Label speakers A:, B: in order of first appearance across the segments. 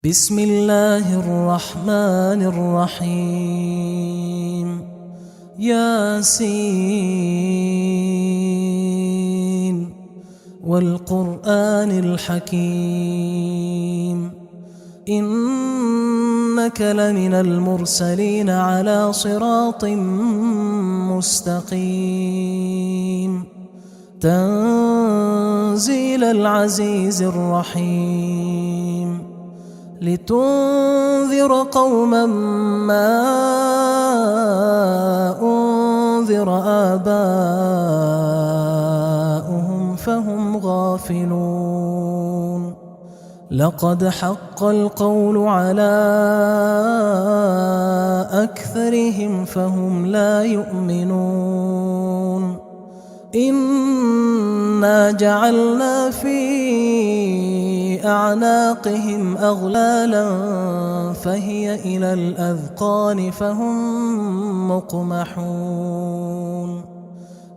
A: بسم الله الرحمن الرحيم ياسين والقرآن الحكيم إنك لمن المرسلين على صراط مستقيم تنزيل العزيز الرحيم لتنذر قوما ما أنذر آباؤهم فهم غافلون لقد حق القول على أكثرهم فهم لا يؤمنون إنا جعلنا في أعناقهم أغلالا فهي إلى الأذقان فهم مقمحون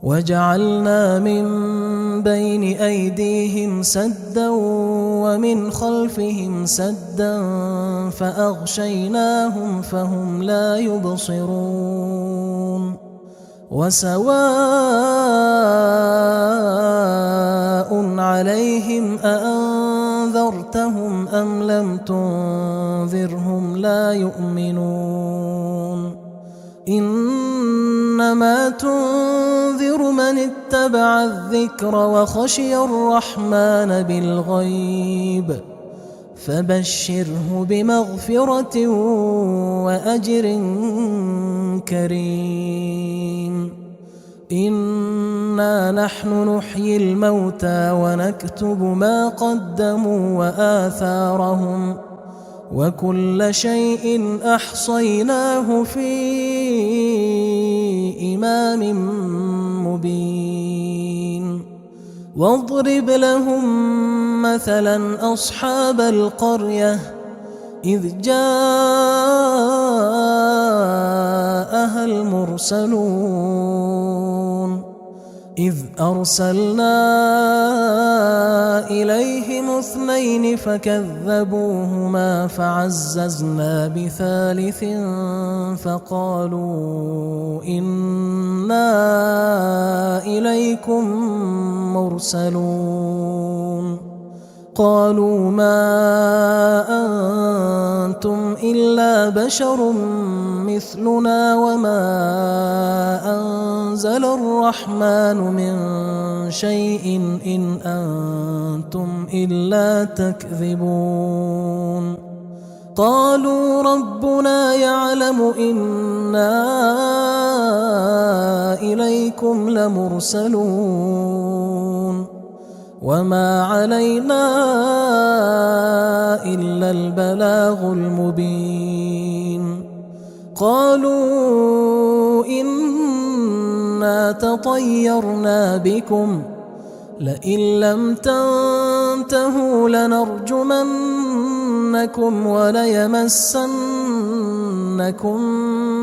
A: وجعلنا من بين أيديهم سدا ومن خلفهم سدا فأغشيناهم فهم لا يبصرون وسواء عليهم أأنذرتهم أم لم تنذرهم لا يؤمنون إنما تنذر من اتبع الذكر وخشي الرحمن بالغيب فبشره بمغفرة وأجر كريم إنا نحن نحيي الموتى ونكتب ما قدموا وآثارهم وكل شيء أحصيناه في إمام مبين واضرب لهم مثلا أصحاب القرية إذ جاءها المرسلون إذ أرسلنا إليهم اثنين فكذبوهما فعززنا بثالث فقالوا إنا إليكم مرسلون قالوا ما أنتم إلا بشر مثلنا وما أنزل الرحمن من شيء إن أنتم إلا تكذبون قالوا ربنا يعلم إنا إليكم لمرسلون وما علينا إلا البلاغ المبين قالوا إنا تطيرنا بكم لئن لم تنتهوا لنرجمنكم وليمسنكم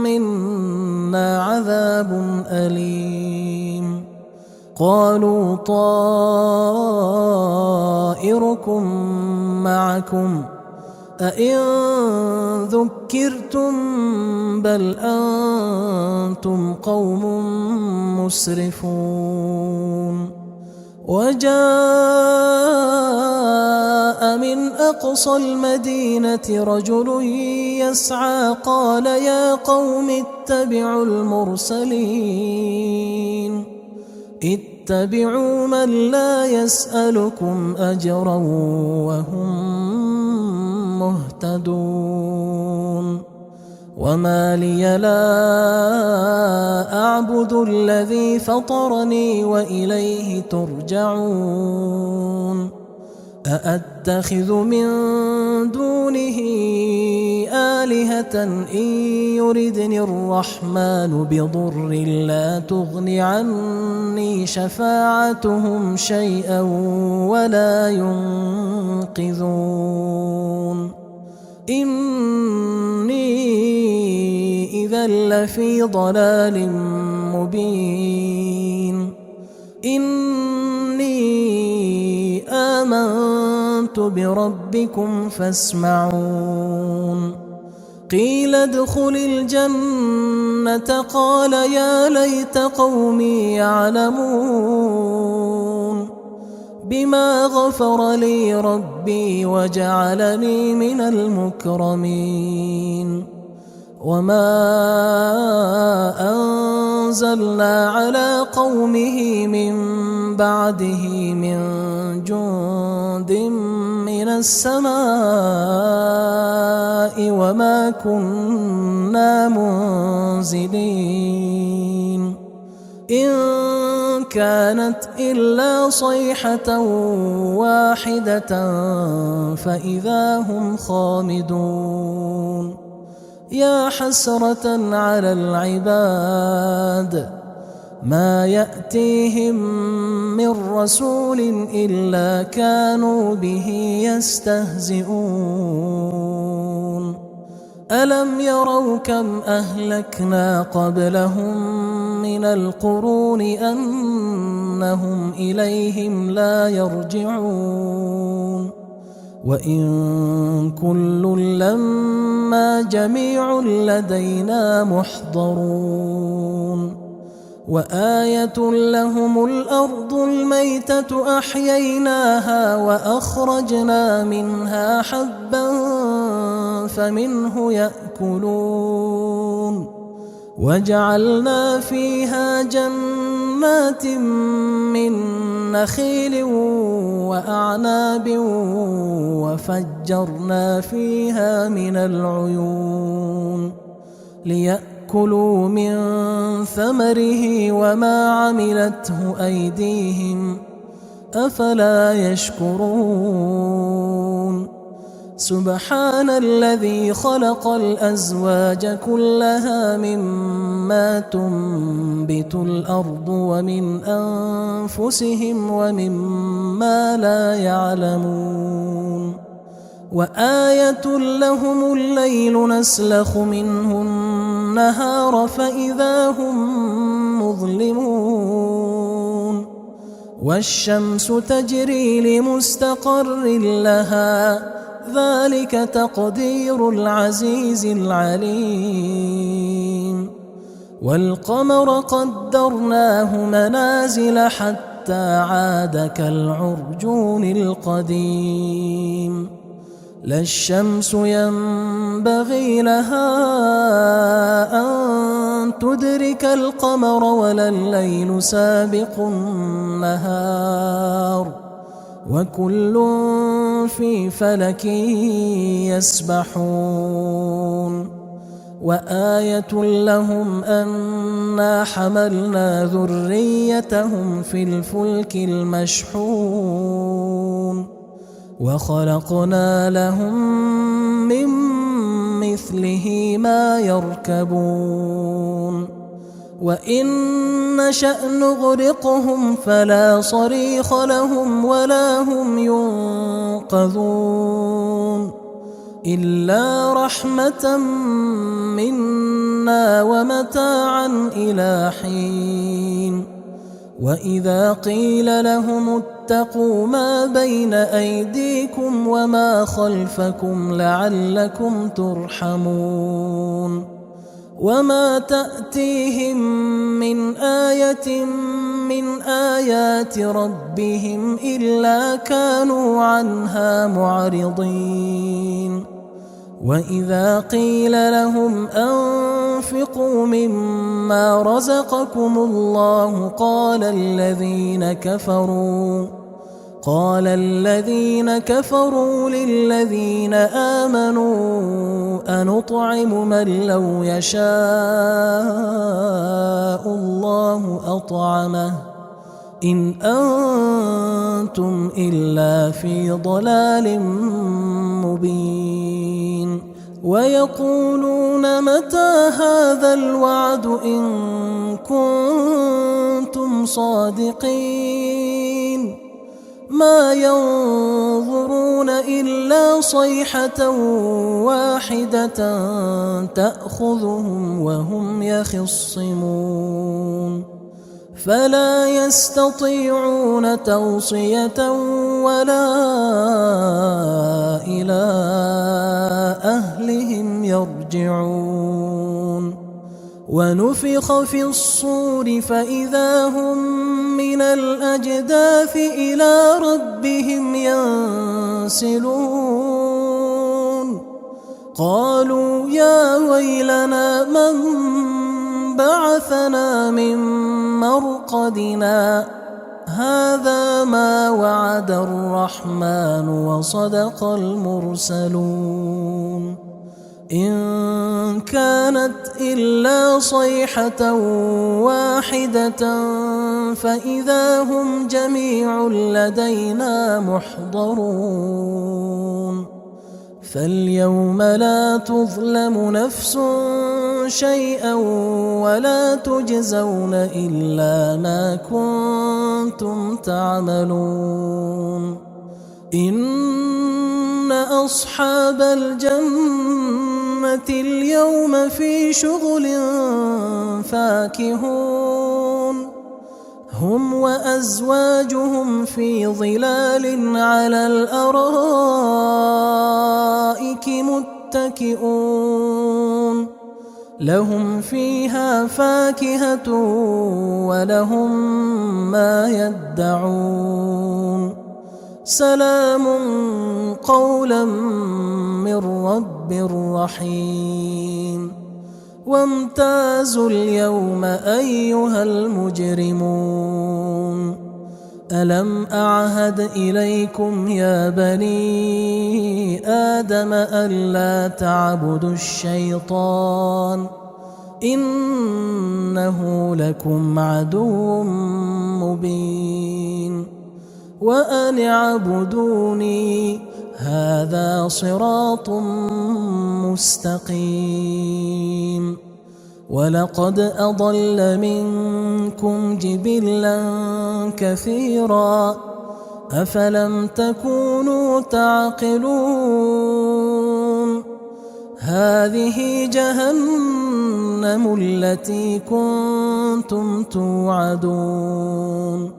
A: منا عذاب أليم قالوا طائركم معكم أئن ذكرتم بل أنتم قوم مسرفون وجاء من أقصى المدينة رجل يسعى قال يا قوم اتبعوا المرسلين اتبعوا من لا يسألكم أجرا وهم مهتدون وما لي لا أعبد الذي فطرني وإليه ترجعون أأتخذ من دونه آلهة إن يردني الرحمن بضر لا تغن عني شفاعتهم شيئا ولا ينقذون إني إذا لفي ضلال مبين إني آمنت آمنت بربكم فاسمعون قيل ادخل الجنة قال يا ليت قومي يعلمون بما غفر لي ربي وجعلني من المكرمين وما أنزلنا على قومه من بعده من جند من السماء وما كنا منزلين إن كانت إلا صيحة واحدة فإذا هم خامدون يا حسرة على العباد ما يأتيهم من رسول إلا كانوا به يستهزئون ألم يروا كم أهلكنا قبلهم من القرون أنهم إليهم لا يرجعون وإن كل لما جميع لدينا محضرون وآية لهم الأرض الميتة أحييناها وأخرجنا منها حبا فمنه يأكلون وجعلنا فيها جنات من نخيل وأعناب وفجرنا فيها من العيون ليأكلوا من ثمره وما عملته أيديهم أفلا يشكرون سبحان الذي خلق الأزواج كلها مما تنبت الأرض ومن أنفسهم ومما لا يعلمون وآية لهم الليل نسلخ منه النهار فإذا هم مظلمون والشمس تجري لمستقر لها ذلك تقدير العزيز العليم والقمر قدرناه منازل حتى عاد كالعرجون القديم لا الشمس ينبغي لها أن تدرك القمر ولا الليل سابق النهار وكل في فلك يسبحون وآية لهم أنا حملنا ذريتهم في الفلك المشحون وخلقنا لهم من مثله ما يركبون وإن نشأ نغرقهم فلا صريخ لهم ولا هم ينقذون إلا رحمة منا ومتاعا إلى حين وإذا قيل لهم اتقوا ما بين أيديكم وما خلفكم لعلكم ترحمون وما تأتيهم من آية من آيات ربهم إلا كانوا عنها معرضين وإذا قيل لهم أنفقوا مما رزقكم الله قال الذين كفروا للذين آمنوا أنطعم من لو يشاء الله أطعمه إن أنتم إلا في ضلال مبين ويقولون متى هذا الوعد إن كنتم صادقين ما ينظرون إلا صيحة واحدة تأخذهم وهم يخصمون فلا يستطيعون توصية ولا إلى أهلهم يرجعون ونفخ في الصور فإذا هم من الأجداث إلى ربهم ينسلون قالوا يا ويلنا من بعثنا من مرقدنا هذا ما وعد الرحمن وصدق المرسلون إن كانت إلا صيحة واحدة فإذا هم جميع لدينا محضرون فاليوم لا تظلم نفس شيئا ولا تجزون إلا ما كنتم تعملون إن أصحاب الجنة اليوم في شغل فاكهون هم وأزواجهم في ظلال على الأرائك متكئون لهم فيها فاكهة ولهم ما يدعون سلام قولا من رب رحيم وامتازوا اليوم أيها المجرمون ألم أعهد إليكم يا بني آدم ألا تعبدوا الشيطان إنه لكم عدو مبين وأن اعبدوني هذا صراط مستقيم ولقد أضل منكم جبلا كثيرا أفلم تكونوا تعقلون هذه جهنم التي كنتم توعدون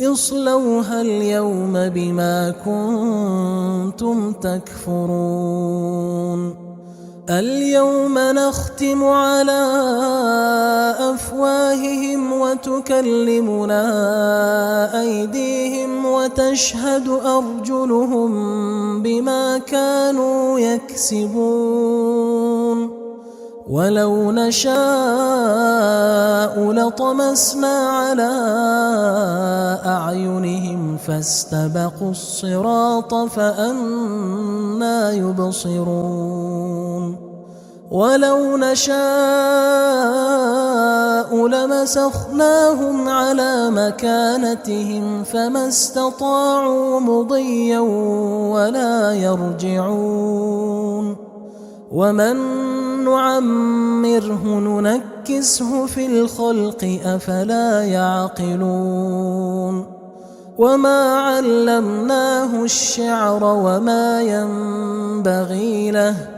A: اصلوها اليوم بما كنتم تكفرون اليوم نختم على أفواههم وتكلمنا أيديهم وتشهد أرجلهم بما كانوا يكسبون ولو نشاء لطمسنا على أعينهم فاستبقوا الصراط فأنى يبصرون ولو نشاء لمسخناهم على مكانتهم فما استطاعوا مضيا ولا يرجعون ومن نعمره ننكسه في الخلق أفلا يعقلون وما علمناه الشعر وما ينبغي له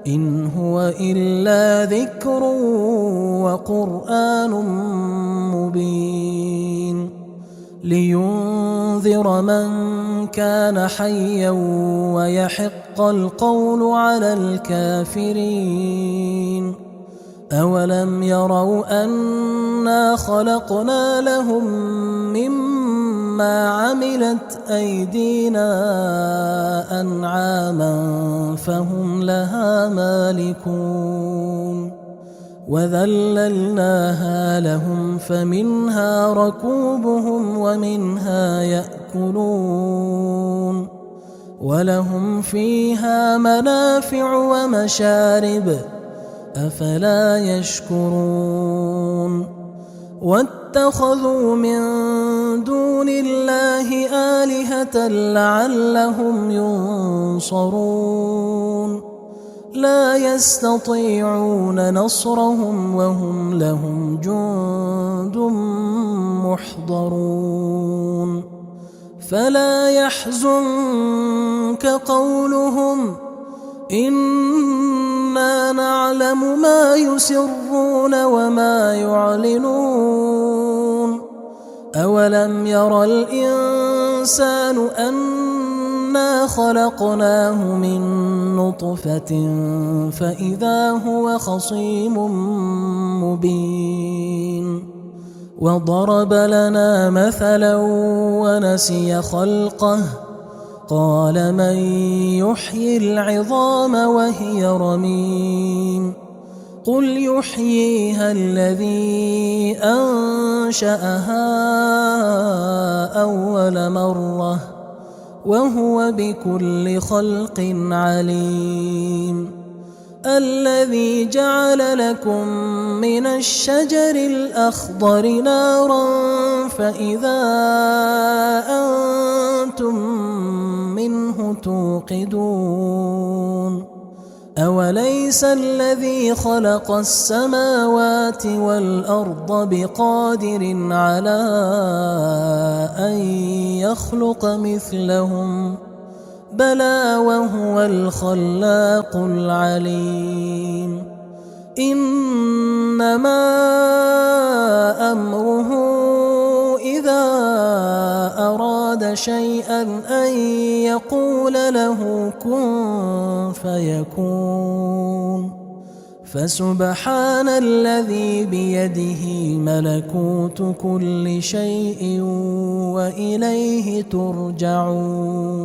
A: إن هو إلا ذكر وقرآن مبين لينذر من كان حيا ويحق القول على الكافرين أولم يروا أنا خلقنا لهم مما عملت أيدينا أنعاما فهم لها مالكون وذللناها لهم فمنها ركوبهم ومنها يأكلون ولهم فيها منافع ومشارب أفلا يشكرون واتخذوا من دون الله آلهة لعلهم ينصرون لا يستطيعون نصرهم وهم لهم جند محضرون فلا يحزنك قولهم إنا نعلم ما يسرون وما يعلنون أولم ير الإنسان أنا خلقناه من نطفة فإذا هو خصيم مبين وضرب لنا مثلا ونسي خلقه قال من يحيي العظام وهي رميم قل يحييها الذي أنشأها أول مرة وهو بكل خلق عليم الذي جعل لكم من الشجر الأخضر نارا فإذا أنتم منه توقدون أوليس الذي خلق السماوات والأرض بقادر على أن يخلق مثلهم بلى وهو الخلاق العليم إنما أمره إذا أراد شيئا أن يقول له كن فيكون فسبحان الذي بيده ملكوت كل شيء وإليه ترجعون